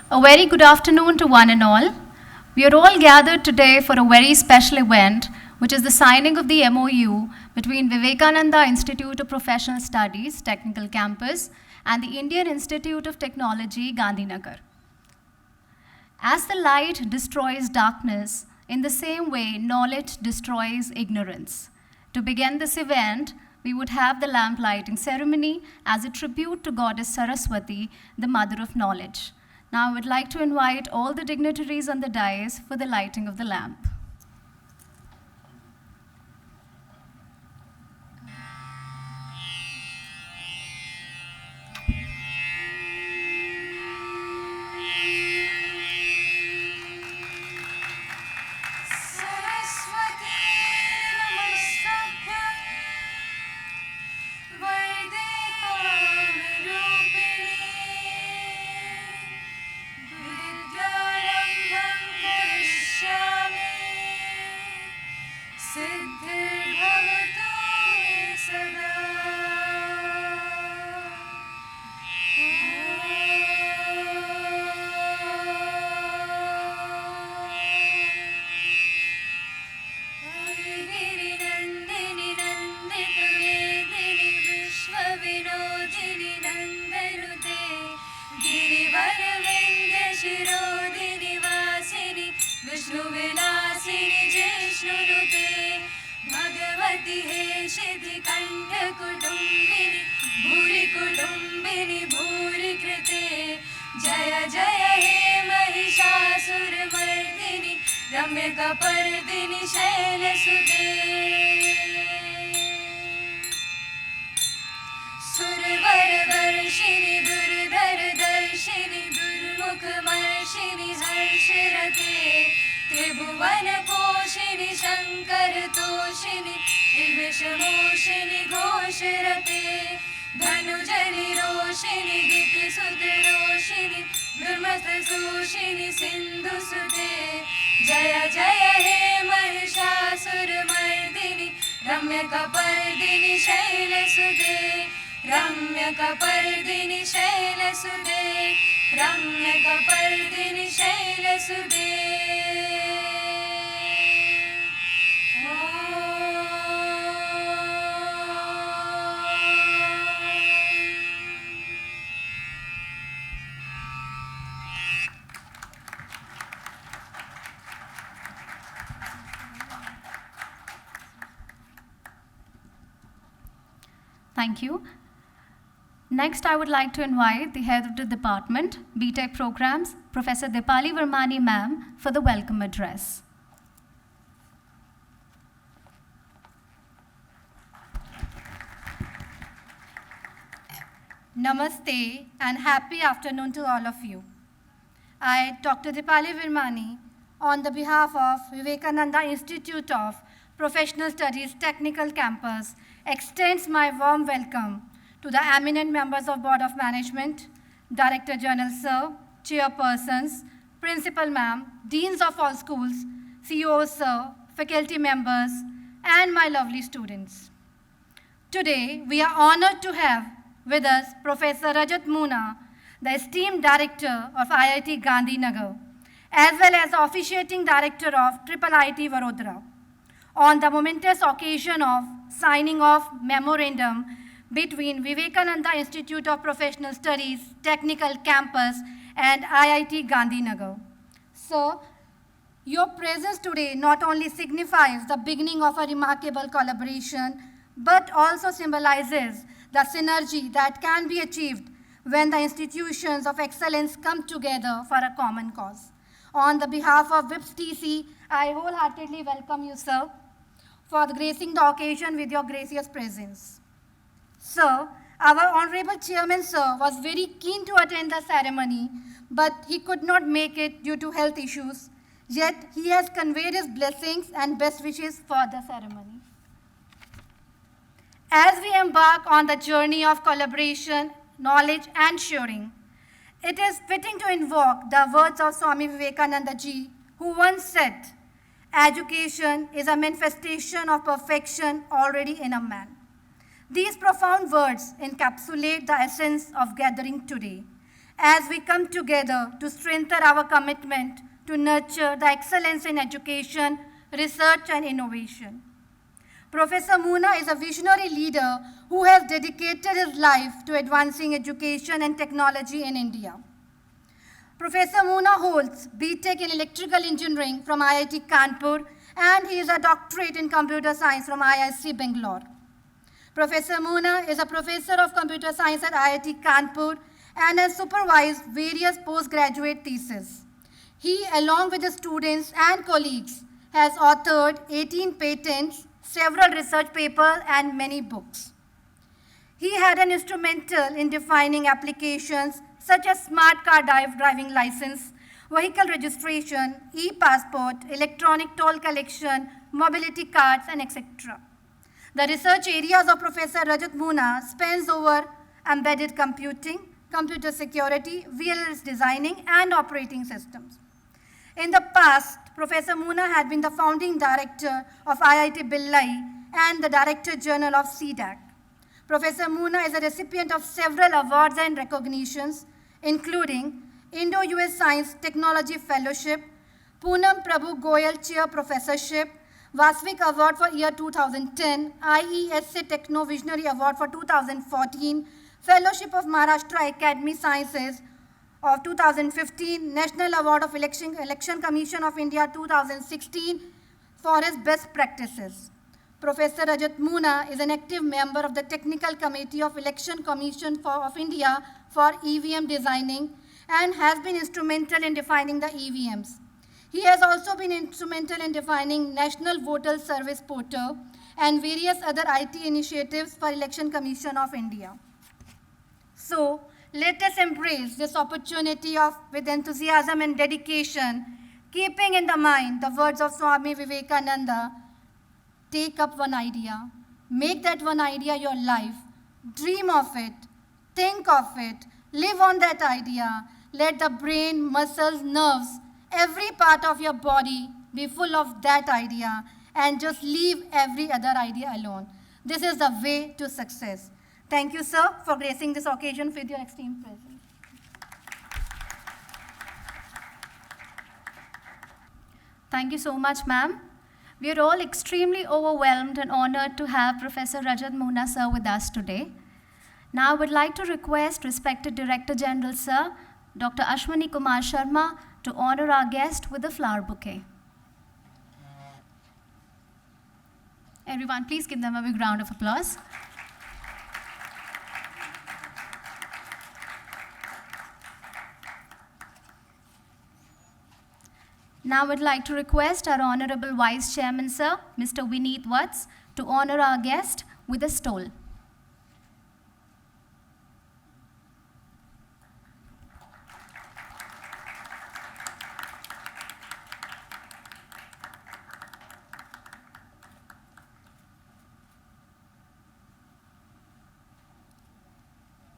A very good afternoon to one and all. We are all gathered today for a very special event, which is the signing of the MOU between Vivekananda Institute of Professional Studies, Technical Campus, and the Indian Institute of Technology, Gandhi Nagar. As the light destroys darkness, in the same way, knowledge destroys ignorance. To begin this event, we would have the lamp lighting ceremony as a tribute to Goddess Saraswati, the mother of knowledge. Now I would like to invite all the dignitaries on the dais for the lighting of the lamp. Thank you. Next, I would like to invite the head of the department, BTech programs, Professor Dipali Vermani ma'am, for the welcome address. Namaste and happy afternoon to all of you. I, Dr. Dipali Vermani, on the behalf of Vivekananda Institute of Professional Studies Technical Campus, extends my warm welcome to the eminent members of Board of Management, Director General Sir, Chairpersons, Principal Ma'am, Deans of all schools, CEOs Sir, faculty members, and my lovely students. Today, we are honored to have with us Professor Rajat Moona, the esteemed Director of IIT Gandhi Nagar, as well as the officiating Director of IIT Vadodara, on the momentous occasion of signing of memorandum between Vivekananda Institute of Professional Studies, Technical Campus, and IIT Gandhi Nagar. So, your presence today not only signifies the beginning of a remarkable collaboration, but also symbolizes the synergy that can be achieved when the institutions of excellence come together for a common cause. On the behalf of VIPS TC, I wholeheartedly welcome you, sir, for gracing the occasion with your gracious presence. Sir, our Honorable Chairman, sir, was very keen to attend the ceremony, but he could not make it due to health issues. Yet, he has conveyed his blessings and best wishes for the ceremony. As we embark on the journey of collaboration, knowledge, and sharing, it is fitting to invoke the words of Swami Vivekananda ji, who once said, "Education is a manifestation of perfection already in a man." These profound words encapsulate the essence of gathering today. as we come together to strengthen our commitment to nurture the excellence in education, research, and innovation. Professor Moona is a visionary leader who has dedicated his life to advancing education and technology in India. Professor Moona holds B.Tech in Electrical Engineering from IIT Kanpur, and he is a doctorate in Computer Science from IIT Bangalore. Professor Moona is a professor of Computer Science at IIT Kanpur and has supervised various postgraduate theses. He, along with his students and colleagues, has authored 18 patents, several research papers, and many books. He had an instrumental in defining applications such as smart car driving license, vehicle registration, e-passport, electronic toll collection, mobility cards, and etc. The research areas of Professor Rajat Moona spans over embedded computing, computer security, VLS designing, and operating systems. In the past, Professor Moona had been the founding director of IIT Billai and the Director General of CDAC. Professor Moona is a recipient of several awards and recognitions, including Indo-US Science Technology Fellowship, Poonam Prabhu Goyal Chair Professorship, Vasvik Award for year 2010, IESA Techno Visionary Award for 2014, Fellowship of Maharashtra Academy Sciences of 2015, National Award of Election Commission of India 2016 for his best practices. Professor Rajat Moona is an active member of the Technical Committee of Election Commission of India for EVM designing and has been instrumental in defining the EVMs. He has also been instrumental in defining National Voter Service Portal and various other IT initiatives for Election Commission of India. So, let us embrace this opportunity with enthusiasm and dedication, keeping in the mind the words of Swami Vivekananda. Take up one idea, make that one idea your life, dream of it, think of it, live on that idea, let the brain, muscles, nerves, every part of your body be full of that idea and just leave every other idea alone. This is the way to success. Thank you, sir, for gracing this occasion with your esteemed presence. Thank you so much, ma'am. We are all extremely overwhelmed and honored to have Professor Rajat Moona, sir, with us today. Now I would like to request respected Director General, sir, Dr. Ashwani Kumar Sharma, to honor our guest with a flower bouquet. Everyone, please give them a big round of applause. Now I'd like to request our Honorable Vice Chairman, sir, Mr. Vineet Vats, to honor our guest with a stole.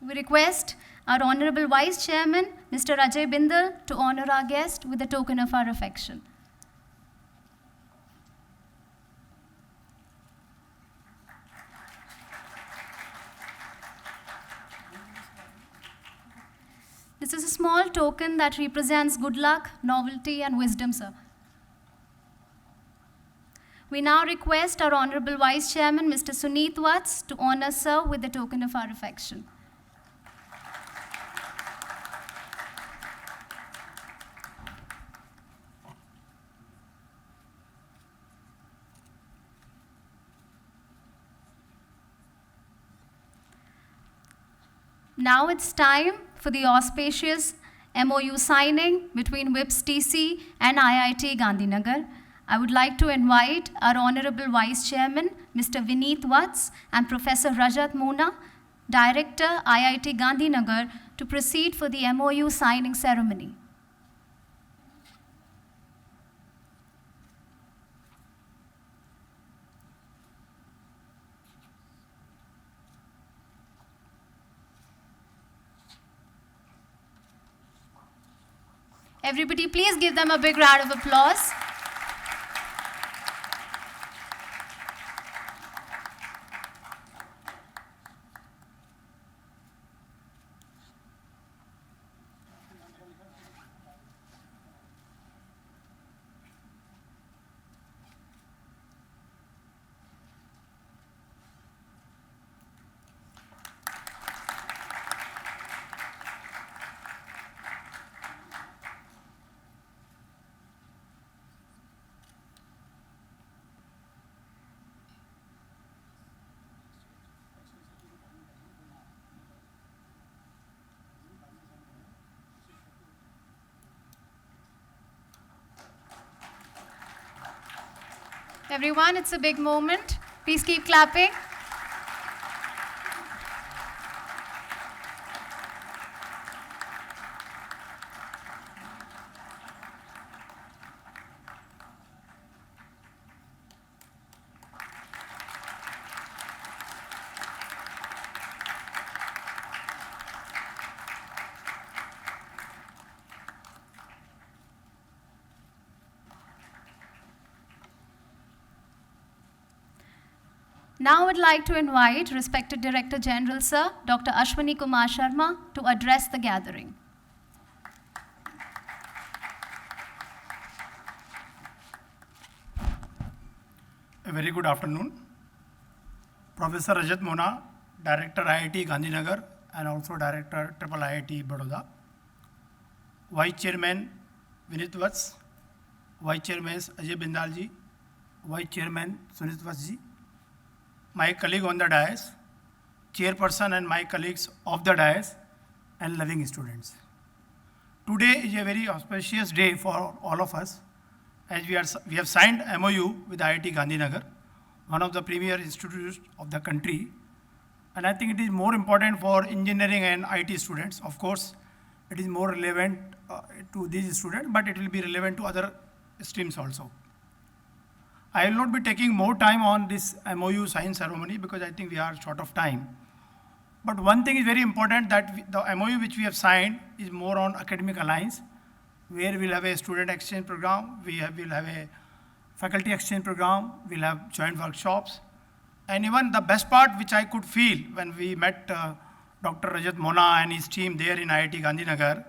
We request our Honorable Vice Chairman, Mr. Ajay Bindal, to honor our guest with a token of our affection. This is a small token that represents good luck, novelty, and wisdom, sir. We now request our Honorable Vice Chairman, Mr. Suneet Vats, to honor sir with the token of our affection. Now it's time for the auspicious MOU signing between VIPS TC and IIT Gandhi Nagar. I would like to invite our Honorable Vice Chairman, Mr. Vineet Vats, and Professor Rajat Moona, Director, IIT Gandhi Nagar, to proceed for the MOU signing ceremony. Everybody, please give them a big round of applause. Everyone, it's a big moment. Please keep clapping. Now I would like to invite respected Director General Sir, Dr. Ashwani Kumar Sharma, to address the gathering. A very good afternoon. Professor Rajat Moona, Director IIT Gandhi Nagar and also Director IIT Baroda. Vice Chairman Vinit Vats, Vice Chairman Ajay Bindal ji, Vice Chairman Sunit Vats ji, my colleague on the dais, Chairperson and my colleagues of the dais, and loving students. Today is a very auspicious day for all of us, as we have signed MOU with IIT Gandhi Nagar, one of the premier institutes of the country. And I think it is more important for engineering and IT students. Of course, it is more relevant to these students, but it will be relevant to other streams also. I will not be taking more time on this MOU sign ceremony because I think we are short of time. But one thing is very important, that the MOU which we have signed is more on academic alliance, where we'll have a student exchange program, we'll have a faculty exchange program, we'll have joint workshops. And even the best part which I could feel when we met Dr. Rajat Moona and his team there in IIT Gandhi Nagar,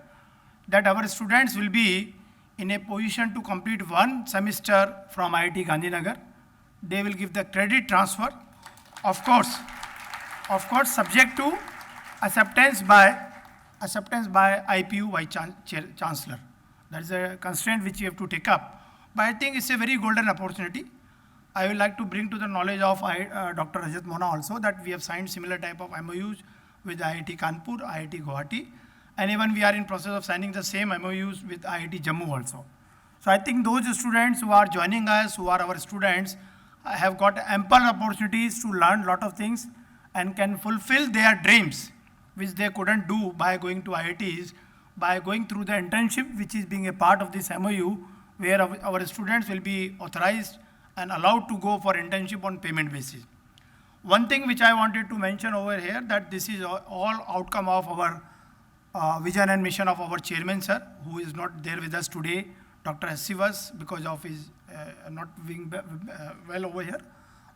that our students will be in a position to complete one semester from IIT Gandhi Nagar. They will give the credit transfer, of course, subject to acceptance by IPU Vice Chancellor. That is a constraint which you have to take up. But I think it's a very golden opportunity. I would like to bring to the knowledge of Dr. Rajat Moona also that we have signed similar type of MOUs with IIT Kanpur, IIT Guwahati, and even we are in process of signing the same MOUs with IIT Jammu also. So I think those students who are joining us, who are our students, have got ample opportunities to learn a lot of things and can fulfill their dreams, which they couldn't do by going to IITs, by going through the internship, which is being a part of this MOU, where our students will be authorized and allowed to go for internship on payment basis. One thing which I wanted to mention over here, that this is all outcome of our vision and mission of our chairman, sir, who is not there with us today, Dr. S.C. was, because of his not being well over here.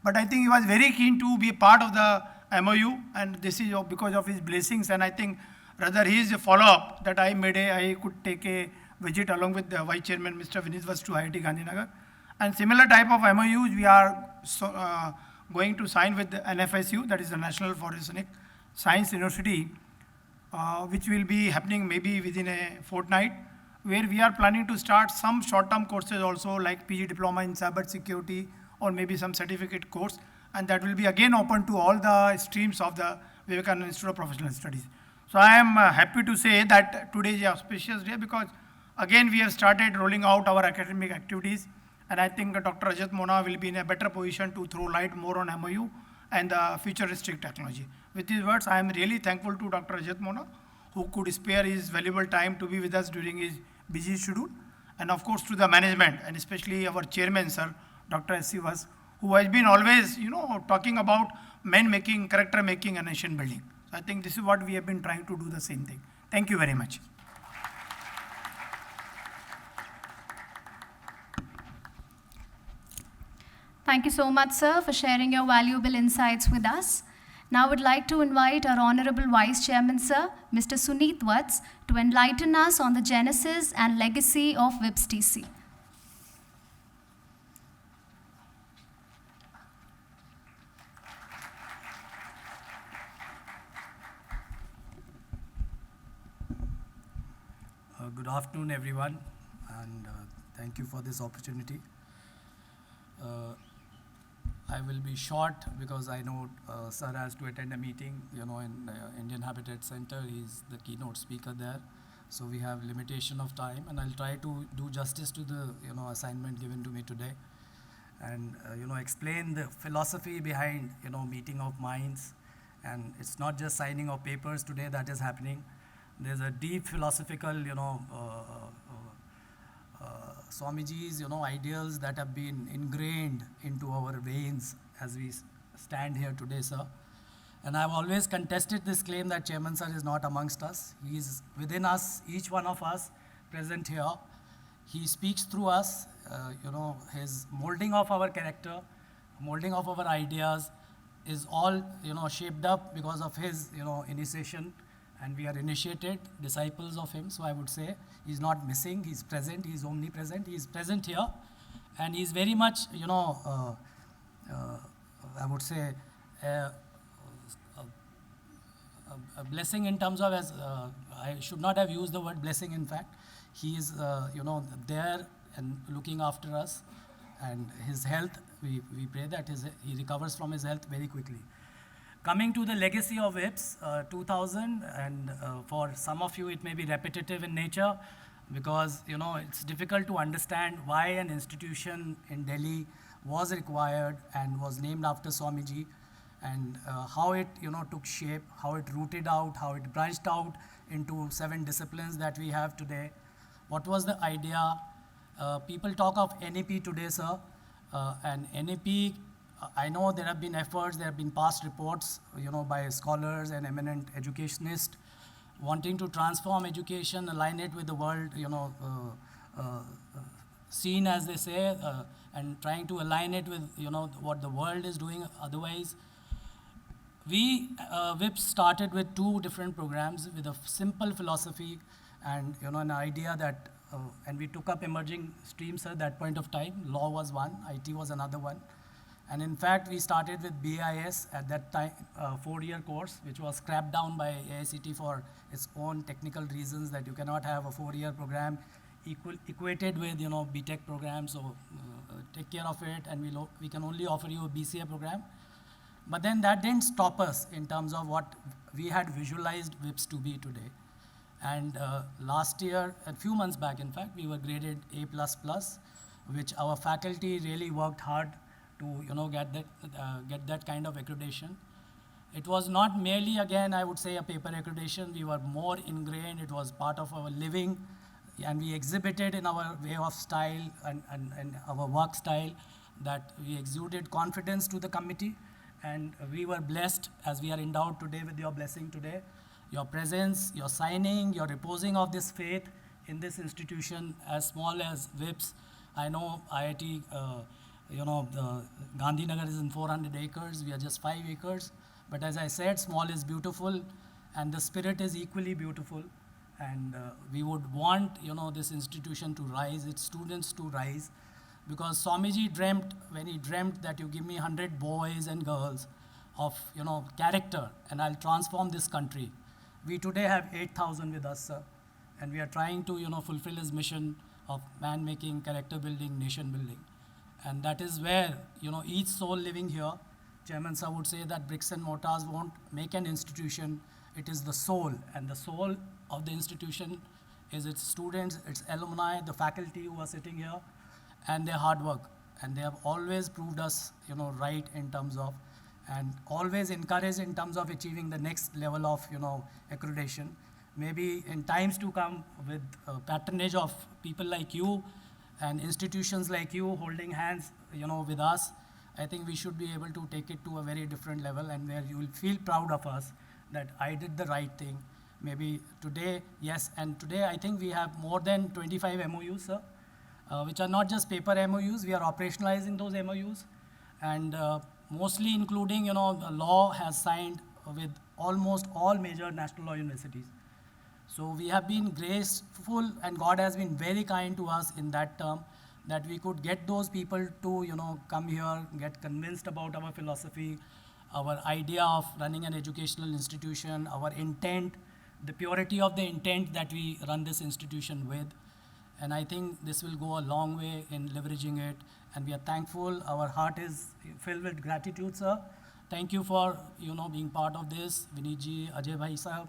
But I think he was very keen to be a part of the MOU, and this is because of his blessings. And I think rather he is a follow-up that I could take a visit along with the Vice Chairman, Mr. Vinit Vats, to IIT Gandhi Nagar. And similar type of MOUs we are going to sign with the NFSU, that is the National Forensic Science University, which will be happening maybe within a fortnight, where we are planning to start some short-term courses also, like PG Diploma in Cyber Security or maybe some certificate course, and that will be again open to all the streams of the Vivekananda Institute of Professional Studies. So I am happy to say that today is an auspicious day because again we have started rolling out our academic activities, and I think Dr. Rajat Moona will be in a better position to throw light more on MOU and the futuristic technology. With these words, I am really thankful to Dr. Rajat Moona, who could spare his valuable time to be with us during his busy schedule, and of course to the management, and especially our chairman, sir, Dr. S.C. was, who has been always, talking about men making, character making, and nation building. So I think this is what we have been trying to do the same thing. Thank you very much. Thank you so much, sir, for sharing your valuable insights with us. Now I would like to invite our Honorable Vice Chairman, sir, Mr. Sunit Vats, to enlighten us on the genesis and legacy of VIPS TC. Good afternoon, everyone, and thank you for this opportunity. I will be short because I know sir has to attend a meeting, in Indian Habitat Center. He's the keynote speaker there. So we have limitation of time, and I'll try to do justice to the, assignment given to me today. and explain the philosophy behind meeting of minds. And it's not just signing of papers today that is happening. There's a deep philosophical Swamiji's ideals that have been ingrained into our veins as we stand here today, sir. And I've always contested this claim that Chairman sir is not amongst us. He is within us, each one of us present here. He speaks through us, his molding of our character, molding of our ideas is all, shaped up because of his, initiation. And we are initiated disciples of him. So I would say he's not missing, he's present, he's omnipresent, he's present here. And he's very much, I would say, a blessing in terms of, as I should not have used the word blessing, in fact. He is, there and looking after us, and his health, we pray that he recovers from his health very quickly. Coming to the legacy of VIPS, 2000, and for some of you it may be repetitive in nature, because it's difficult to understand why an institution in Delhi was required and was named after Swamiji, and how it took shape, how it rooted out, how it branched out into 7 disciplines that we have today. What was the idea? People talk of NEP today, sir, and NEP, I know there have been efforts, there have been past reports, by scholars and eminent educationists wanting to transform education, align it with the world, scene, as they say, and trying to align it with, what the world is doing otherwise. We, VIPS started with 2 different programs with a simple philosophy and, an idea that, and we took up emerging streams at that point of time. Law was one, IT was another one. And in fact, we started with BIS at that time, 4-year course, which was scrapped down by AICT for its own technical reasons, that you cannot have a 4-year program equated with, BTech program. So take care of it, and we can only offer you a BCA program. But then that didn't stop us in terms of what we had visualized VIPS to be today. And last year, a few months back, in fact, we were graded A++, which our faculty really worked hard to get that kind of accreditation. It was not merely, again, I would say, a paper accreditation. We were more ingrained. It was part of our living, and we exhibited in our way of style and our work style that we exuded confidence to the committee. And we were blessed, as we are endowed today with your blessing today, your presence, your signing, your reposing of this faith in this institution as small as VIPS. I know IIT, the Gandhi Nagar is in 400 acres. We are just 5 acres. But as I said, small is beautiful, and the spirit is equally beautiful. And we would want, this institution to rise, its students to rise. Because Swamiji dreamt, when he dreamt that you give me 100 boys and girls of, character, and I'll transform this country. We today have 8,000 with us, sir. And we are trying to, fulfill his mission of man-making, character building, nation building. And that is where, each soul living here, Chairman sir would say that bricks and mortars won't make an institution. It is the soul. And the soul of the institution is its students, its alumni, the faculty who are sitting here, and their hard work. And they have always proved us, right in terms of, and always encouraged in terms of achieving the next level of, accreditation. Maybe in times to come, with patronage of people like you and institutions like you holding hands, with us, I think we should be able to take it to a very different level, and where you will feel proud of us that I did the right thing. Maybe today, yes, and today I think we have more than 25 MOUs, sir. Which are not just paper MOUs, we are operationalizing those MOUs, and mostly including, the law has signed with almost all major national law universities. So we have been graceful, and God has been very kind to us in that term, that we could get those people to, come here, get convinced about our philosophy, our idea of running an educational institution, our intent, the purity of the intent that we run this institution with. And I think this will go a long way in leveraging it. And we are thankful. Our heart is filled with gratitude, sir. Thank you for, being part of this. Vinit ji, Ajay bhai sahab,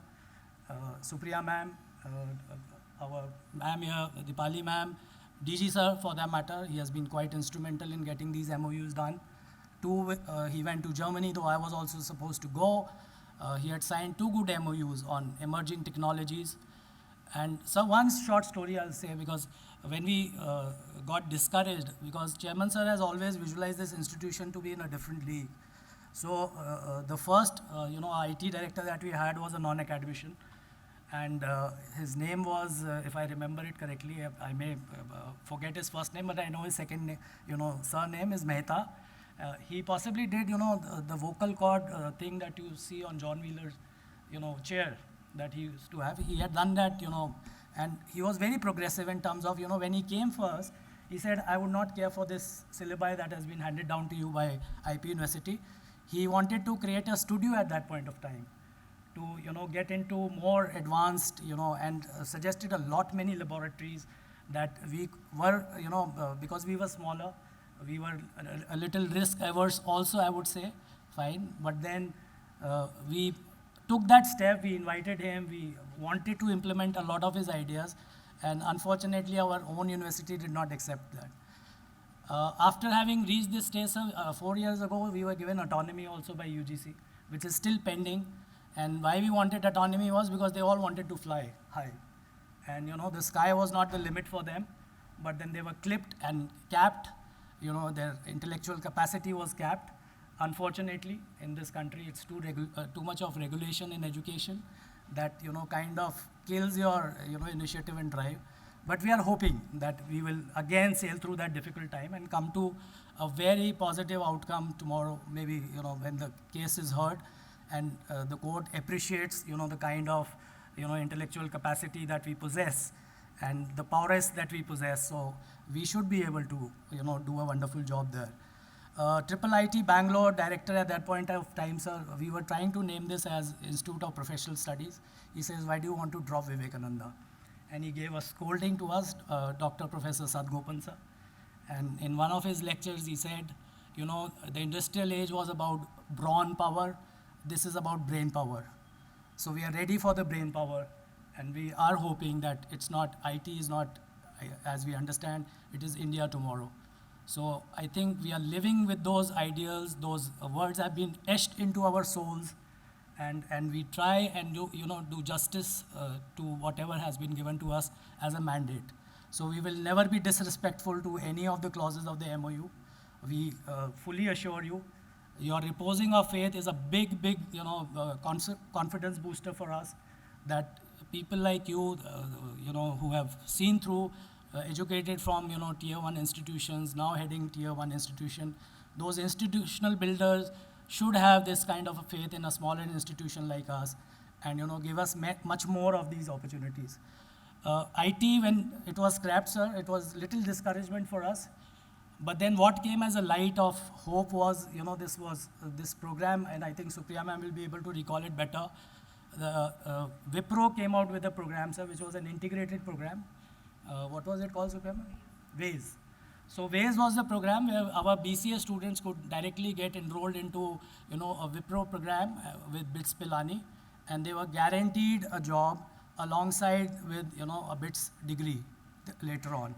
Supriya ma'am, our ma'am here, Dipali ma'am, DG sir, for that matter, he has been quite instrumental in getting these MOUs done. He went to Germany, though I was also supposed to go. He had signed 2 good MOUs on emerging technologies. And so one short story I'll say, because when we got discouraged, because Chairman sir has always visualized this institution to be in a different league. So the first, IT director that we had was a non-academician. And his name was, if I remember it correctly, I may forget his first name, but I know his second name, surname is Mehta. He possibly did, the vocal cord thing that you see on John Wheeler's, chair that he used to have. He had done that, and he was very progressive in terms of, when he came first, he said, I would not care for this syllabi that has been handed down to you by IP University. He wanted to create a studio at that point of time to, get into more advanced, and suggested many laboratories that we were, because we were smaller, we were a little risk averse also, I would say, fine. But then we took that step, we invited him, we wanted to implement a lot of his ideas, and unfortunately our own university did not accept that. After having reached this stage, 4 years ago, we were given autonomy also by UGC, which is still pending. And why we wanted autonomy was because they all wanted to fly high. And the sky was not the limit for them, but then they were clipped and capped. Their intellectual capacity was capped. Unfortunately, in this country, it's too much of regulation in education that, kind of kills your, initiative and drive. But we are hoping that we will again sail through that difficult time and come to a very positive outcome tomorrow, maybe, when the case is heard and the court appreciates, the kind of, intellectual capacity that we possess and the prowess that we possess. So we should be able to, do a wonderful job there. IIT Bangalore director at that point of time, sir, we were trying to name this as Institute of Professional Studies. He says, why do you want to drop Vivekananda? And he gave a scolding to us, Dr. Professor Sadgopan sir. And in one of his lectures, he said, the industrial age was about brawn power. This is about brain power. So we are ready for the brain power. And we are hoping that IT is not, as we understand, it is India tomorrow. So I think we are living with those ideals, those words have been etched into our souls, and we try and do justice to whatever has been given to us as a mandate. So we will never be disrespectful to any of the clauses of the MOU. We fully assure you, your reposing of faith is a big, confidence booster for us, that people like you, who have seen through, educated from, tier 1 institutions, now heading tier 1 institution, those institutional builders should have this kind of a faith in a smaller institution like us and, give us much more of these opportunities. IT, when it was scrapped, sir, it was little discouragement for us. But then what came as a light of hope was, this program, and I think Supriya ma'am will be able to recall it better. The Wipro came out with a program, sir, which was an integrated program. What was it called, Supriya ma'am? VASE. So VASE was the program where our BCA students could directly get enrolled into, a Wipro program with BITS Pilani, and they were guaranteed a job alongside with, a BITS degree later on.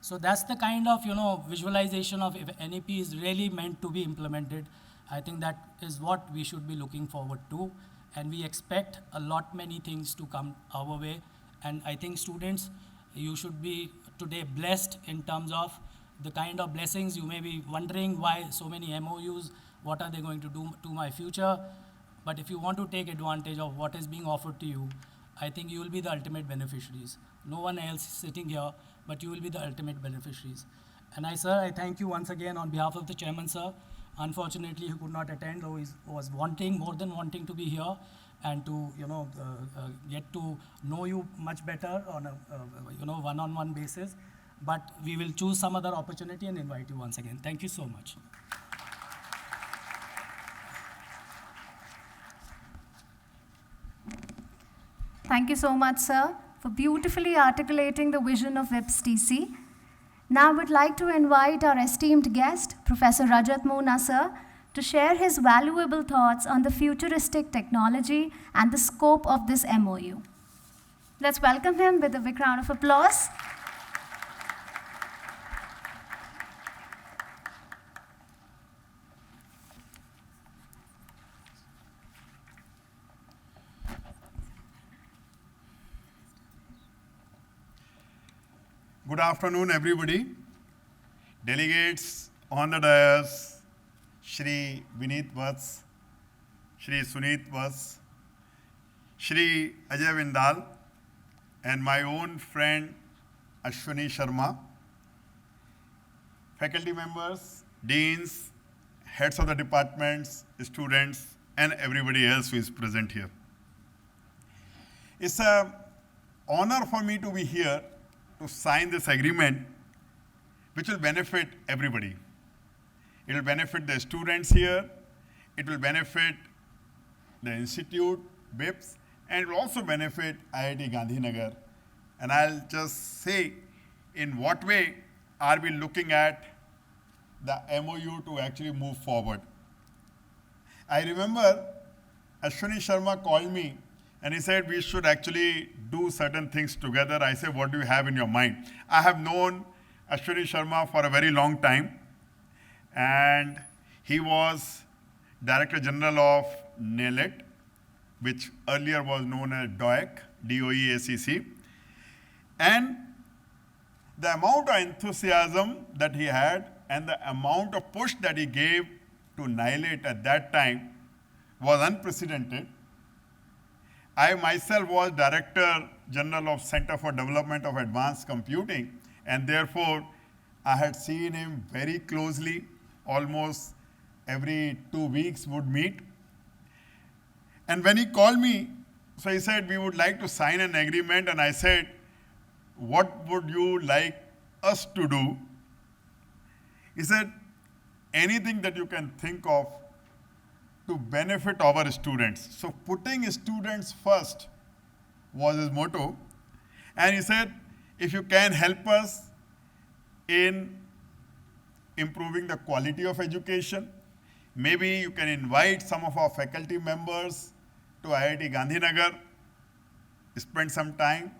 So that's the kind of, visualization of if NEP is really meant to be implemented. I think that is what we should be looking forward to, and we expect many things to come our way. And I think students, you should be today blessed in terms of the kind of blessings. You may be wondering why so many MOUs, what are they going to do to my future? But if you want to take advantage of what is being offered to you, I think you will be the ultimate beneficiaries. No one else is sitting here, but you will be the ultimate beneficiaries. And I thank you once again on behalf of the chairman, sir. Unfortunately, he could not attend, though he was more than wanting to be here and to, get to know you much better on a, one-on-one basis. But we will choose some other opportunity and invite you once again. Thank you so much. Thank you so much, sir, for beautifully articulating the vision of VIPS TC. Now I would like to invite our esteemed guest, Professor Rajat Moona, sir, to share his valuable thoughts on the futuristic technology and the scope of this MOU. Let's welcome him with a big round of applause. Good afternoon, everybody. Delegates on the dais, Shri Vineet Vats, Shri Suneet Vats, Shri Ajay Vindal, and my own friend Ashwini Sharma, faculty members, deans, heads of the departments, students, and everybody else who is present here. It's an honor for me to be here to sign this agreement, which will benefit everybody. It will benefit the students here, it will benefit the institute, VIPS, and it will also benefit IIT Gandhi Nagar. And I'll just say in what way are we looking at the MOU to actually move forward. I remember Ashwini Sharma called me and he said we should actually do certain things together. I said, what do you have in your mind? I have known Ashwini Sharma for a very long time, and he was Director General of NELET, which earlier was known as DOEC, DOEACC. And the amount of enthusiasm that he had and the amount of push that he gave to NILET at that time was unprecedented. I myself was Director General of Center for Development of Advanced Computing, and therefore I had seen him very closely, almost every 2 weeks would meet. And when he called me, so he said, we would like to sign an agreement, and I said, what would you like us to do? He said, anything that you can think of to benefit our students. So putting students first was his motto. And he said, if you can help us in improving the quality of education, maybe you can invite some of our faculty members to IIT Gandhi Nagar, spend some time.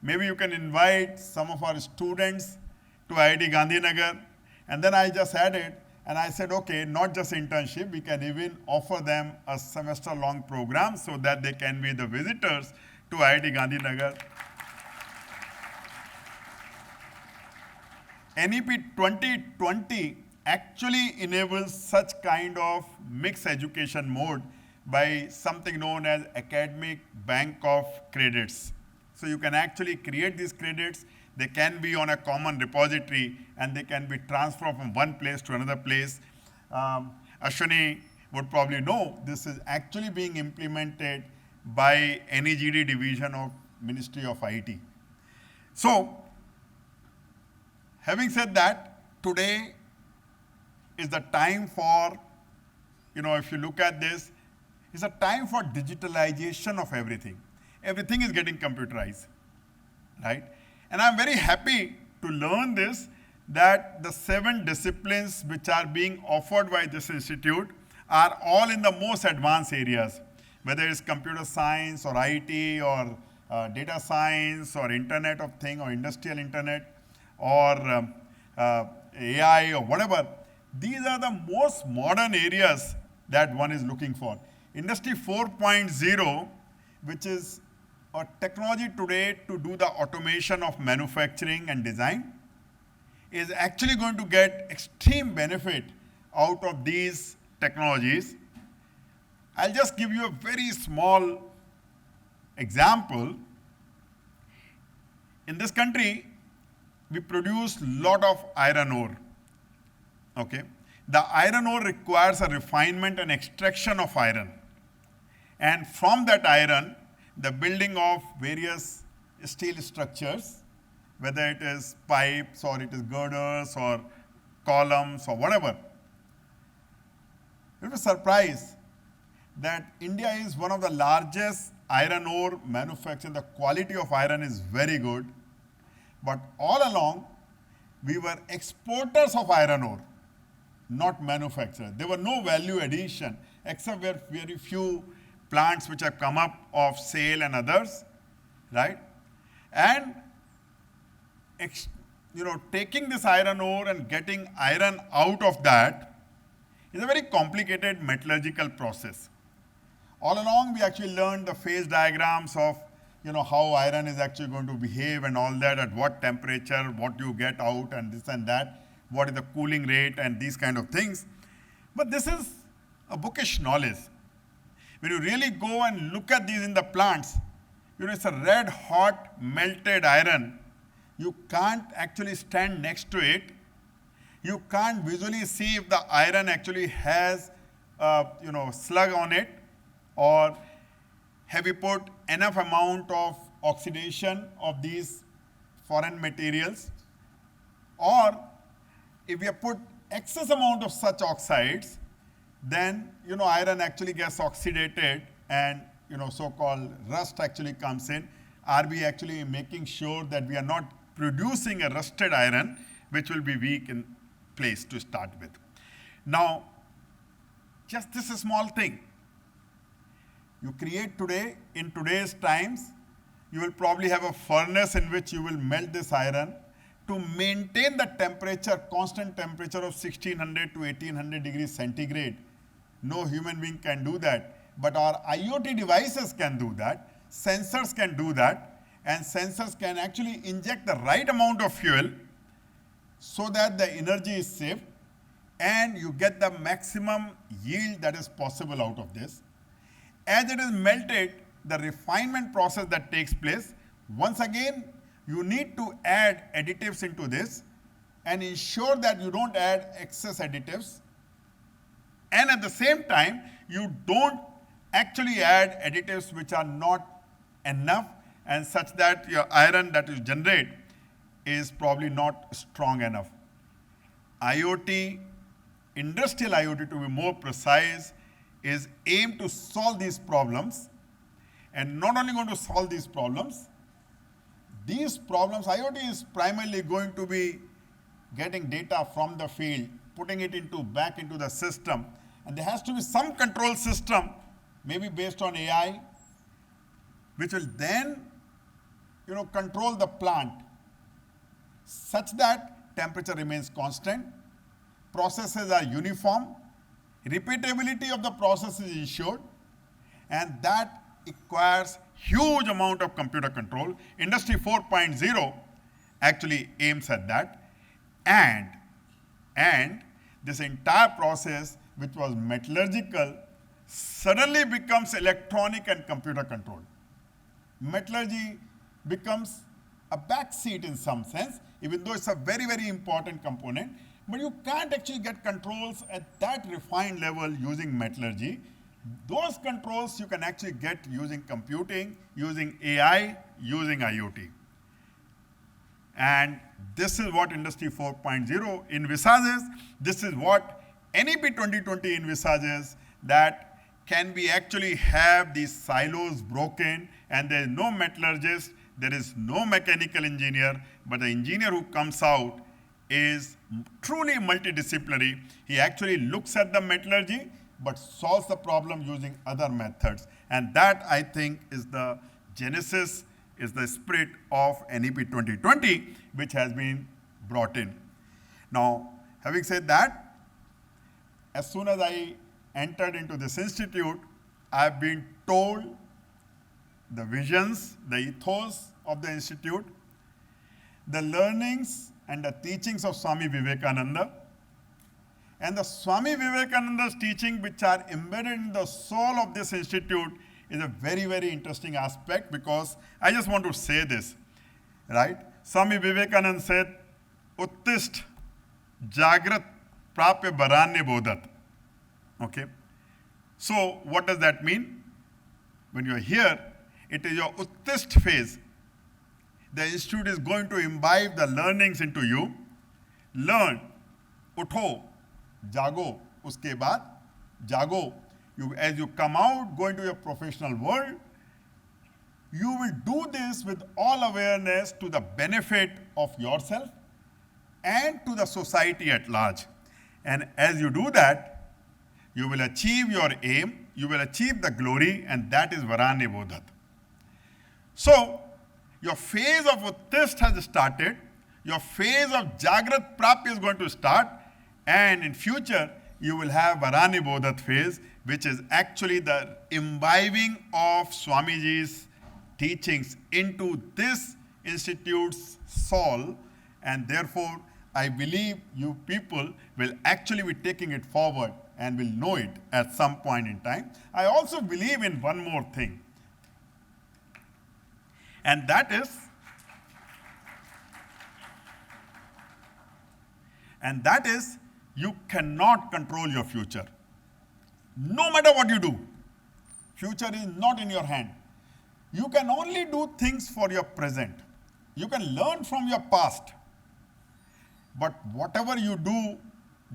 Maybe you can invite some of our students to IIT Gandhi Nagar. And then I just added, and I said, okay, not just internship, we can even offer them a semester-long program so that they can be the visitors to IIT Gandhi Nagar. NEP 2020 actually enables such kind of mixed education mode by something known as academic bank of credits. So you can actually create these credits. They can be on a common repository, and they can be transferred from one place to another place. Ashwini would probably know this is actually being implemented by NEGD division of Ministry of IT. So, having said that, today is the time for, if you look at this, it's a time for digitalization of everything. Everything is getting computerized, right? And I'm very happy to learn this, that the 7 disciplines which are being offered by this institute are all in the most advanced areas, whether it's computer science or IT or data science or Internet of Things or industrial internet or AI or whatever. These are the most modern areas that one is looking for. Industry 4.0, which is a technology today to do the automation of manufacturing and design, is actually going to get extreme benefit out of these technologies. I'll just give you a very small example. In this country, we produce a lot of iron ore. Okay? The iron ore requires a refinement and extraction of iron. And from that iron, the building of various steel structures, whether it is pipes or it is girders or columns or whatever. You will be surprised that India is one of the largest iron ore manufacturers. The quality of iron is very good. But all along, we were exporters of iron ore, not manufacturers. There were no value addition, except very few plants which have come up of SAIL and others, right? And taking this iron ore and getting iron out of that is a very complicated metallurgical process. All along, we actually learned the phase diagrams of how iron is actually going to behave and all that, at what temperature, what you get out and this and that, what is the cooling rate and these kind of things. But this is a bookish knowledge. When you really go and look at these in the plants, it's a red hot melted iron. You can't actually stand next to it. You can't visually see if the iron actually has slug on it, or have you put enough amount of oxidation of these foreign materials, or if you have put excess amount of such oxides, then iron actually gets oxidated and so-called rust actually comes in. Are we actually making sure that we are not producing a rusted iron which will be weak in place to start with? Now, just this small thing you create today, in today's times, you will probably have a furnace in which you will melt this iron to maintain the temperature, constant temperature of 1600 to 1800 degrees centigrade. No human being can do that, but our IoT devices can do that, sensors can do that, and sensors can actually inject the right amount of fuel so that the energy is saved and you get the maximum yield that is possible out of this. As it is melted, the refinement process that takes place, once again, you need to add additives into this and ensure that you don't add excess additives. And at the same time, you don't actually add additives which are not enough and such that your iron that you generate is probably not strong enough. IoT, industrial IoT to be more precise, is aimed to solve these problems, and not only going to solve these problems, IoT is primarily going to be getting data from the field, putting it back into the system, and there has to be some control system, maybe based on AI, which will then control the plant such that temperature remains constant, processes are uniform, repeatability of the process is ensured, and that requires huge amount of computer control. Industry 4.0 actually aims at that, and this entire process, which was metallurgical, suddenly becomes electronic and computer controlled. Metallurgy becomes a backseat in some sense, even though it's a very, very important component. But you can't actually get controls at that refined level using metallurgy. Those controls you can actually get using computing, using AI, using IoT. And this is what Industry 4.0 envisages. This is what NEP 2020 envisages, that can we actually have these silos broken, and there is no metallurgist, there is no mechanical engineer, but the engineer who comes out is truly multidisciplinary. He actually looks at the metallurgy, but solves the problem using other methods. And that, I think, is the genesis, is the spirit of NEP 2020, which has been brought in. Now, having said that, as soon as I entered into this institute, I've been told the visions, the ethos of the institute, the learnings and the teachings of Swami Vivekananda, and the Swami Vivekananda's teaching, which are embedded in the soul of this institute, is a very, very interesting aspect, because I just want to say this, right? Swami Vivekananda said, Uttist Jagrat Prapya Baranya Bodhat. Okay? So what does that mean? When you're here, it is your Uttist phase. The institute is going to imbibe the learnings into you. Learn, utho, jago, uske baad, jago. As you come out, go into your professional world, you will do this with all awareness to the benefit of yourself and to the society at large. And as you do that, you will achieve your aim, you will achieve the glory, and that is Varanya Bodhat. So, your phase of Uttist has started, your phase of Jagrat Prapya is going to start, and in future, you will have Varanya Bodhat phase, which is actually the imbibing of Swamiji's teachings into this institute's soul, and therefore I believe you people will actually be taking it forward and will know it at some point in time. I also believe in one more thing, and that is you cannot control your future. No matter what you do, future is not in your hand. You can only do things for your present. You can learn from your past. But whatever you do,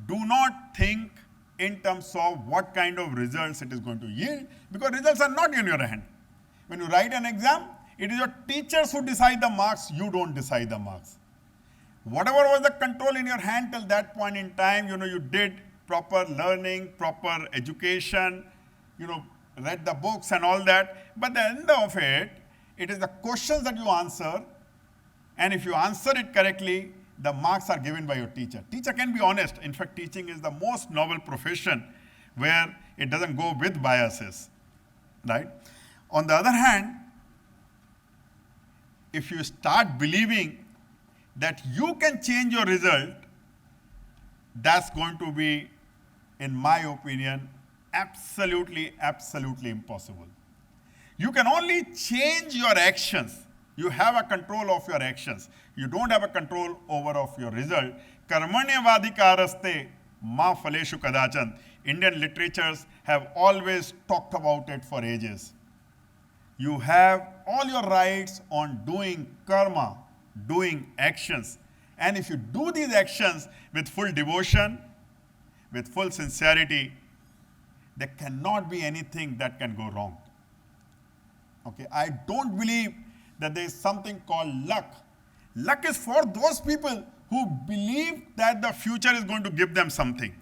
do not think in terms of what kind of results it is going to yield, because results are not in your hand. When you write an exam, it is your teachers who decide the marks, you don't decide the marks. Whatever was the control in your hand till that point in time, you did proper learning, proper education, read the books and all that. But at the end of it, it is the questions that you answer, and if you answer it correctly, the marks are given by your teacher. Teacher can be honest. In fact, teaching is the most noble profession where it doesn't go with biases, right? On the other hand, if you start believing that you can change your result, that's going to be, in my opinion, absolutely, absolutely impossible. You can only change your actions. You have a control of your actions. You don't have a control over of your result. Karmanyavadikaraste ma phaleshu kadachan. Indian literatures have always talked about it for ages. You have all your rights on doing karma, doing actions. And if you do these actions with full devotion, with full sincerity, there cannot be anything that can go wrong. Okay, I don't believe that there is something called luck. Luck is for those people who believe that the future is going to give them something.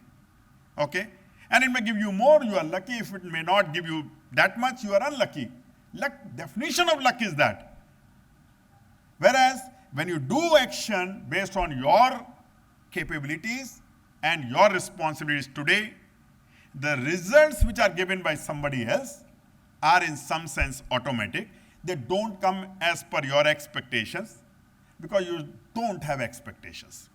Okay? And it may give you more, you are lucky. If it may not give you that much, you are unlucky. Luck, definition of luck is that. Whereas, when you do action based on your capabilities and your responsibilities today, the results which are given by somebody else are in some sense automatic. They don't come as per your expectations because you don't have expectations.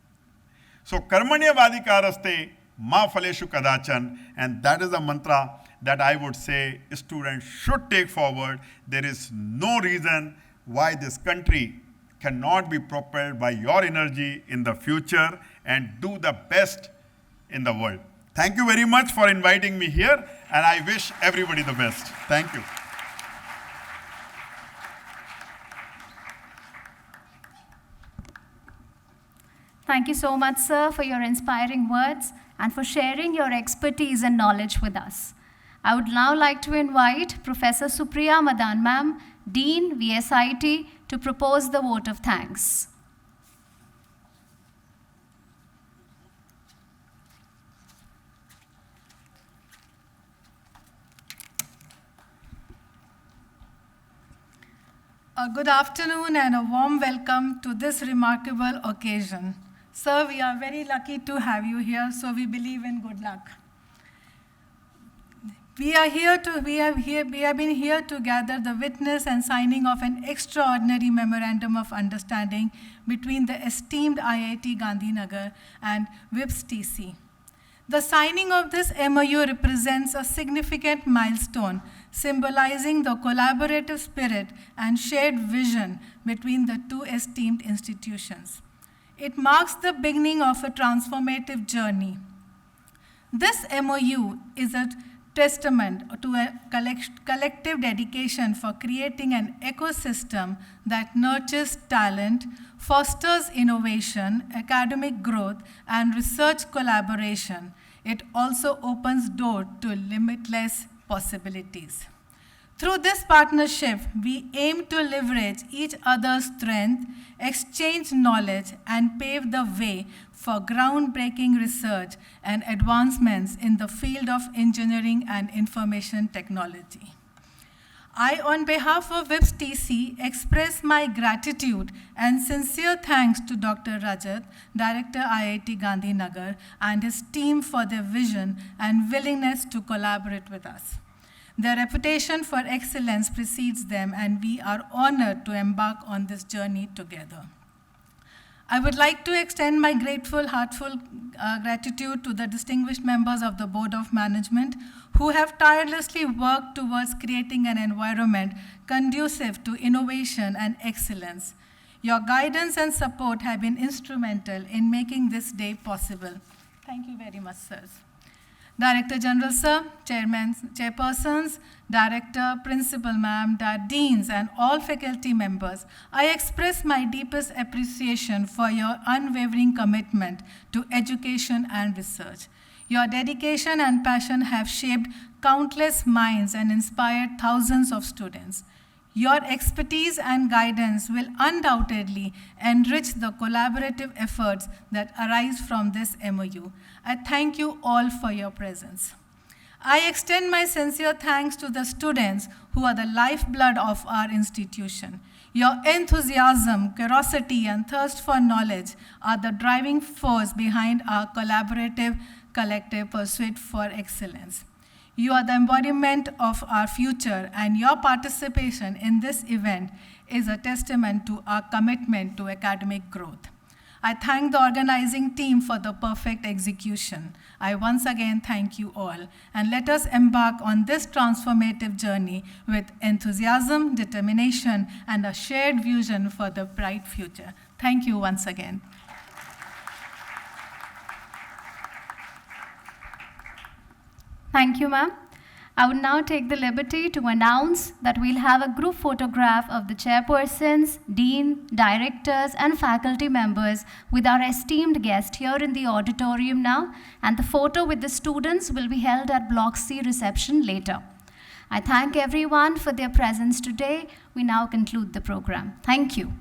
So, karmanyavadikaraste ma phaleshu kadachan, and that is the mantra that I would say students should take forward. There is no reason why this country cannot be propelled by your energy in the future and do the best in the world. Thank you very much for inviting me here, and I wish everybody the best. Thank you. Thank you so much, sir, for your inspiring words and for sharing your expertise and knowledge with us. I would now like to invite Professor Supriya Madan ma'am, Dean, VSIT, to propose the vote of thanks. Good afternoon and a warm welcome to this remarkable occasion. Sir, we are very lucky to have you here, so we believe in good luck. We have been here to gather the witness and signing of an extraordinary memorandum of understanding between the esteemed IIT Gandhi Nagar and VIPS TC. The signing of this MOU represents a significant milestone, symbolizing the collaborative spirit and shared vision between the two esteemed institutions. It marks the beginning of a transformative journey. This MOU is a testament to a collective dedication for creating an ecosystem that nurtures talent, fosters innovation, academic growth, and research collaboration. It also opens doors to limitless possibilities. Through this partnership, we aim to leverage each other's strength, exchange knowledge, and pave the way for groundbreaking research and advancements in the field of engineering and information technology. I, on behalf of VIPS TC, express my gratitude and sincere thanks to Dr. Rajat, Director IIT Gandhi Nagar, and his team for their vision and willingness to collaborate with us. Their reputation for excellence precedes them, and we are honored to embark on this journey together. I would like to extend my grateful, heartfelt gratitude to the distinguished members of the Board of Management who have tirelessly worked towards creating an environment conducive to innovation and excellence. Your guidance and support have been instrumental in making this day possible. Thank you very much, sirs. Director General, sir, chairmen, chairpersons, director, principal ma'am, deans, and all faculty members, I express my deepest appreciation for your unwavering commitment to education and research. Your dedication and passion have shaped countless minds and inspired thousands of students. Your expertise and guidance will undoubtedly enrich the collaborative efforts that arise from this MOU. I thank you all for your presence. I extend my sincere thanks to the students who are the lifeblood of our institution. Your enthusiasm, curiosity, and thirst for knowledge are the driving force behind our collaborative, collective pursuit for excellence. You are the embodiment of our future, and your participation in this event is a testament to our commitment to academic growth. I thank the organizing team for the perfect execution. I once again thank you all, and let us embark on this transformative journey with enthusiasm, determination, and a shared vision for the bright future. Thank you once again. Thank you, ma'am. I would now take the liberty to announce that we'll have a group photograph of the chairpersons, dean, directors, and faculty members with our esteemed guest here in the auditorium now, and the photo with the students will be held at Block C reception later. I thank everyone for their presence today. We now conclude the program. Thank you.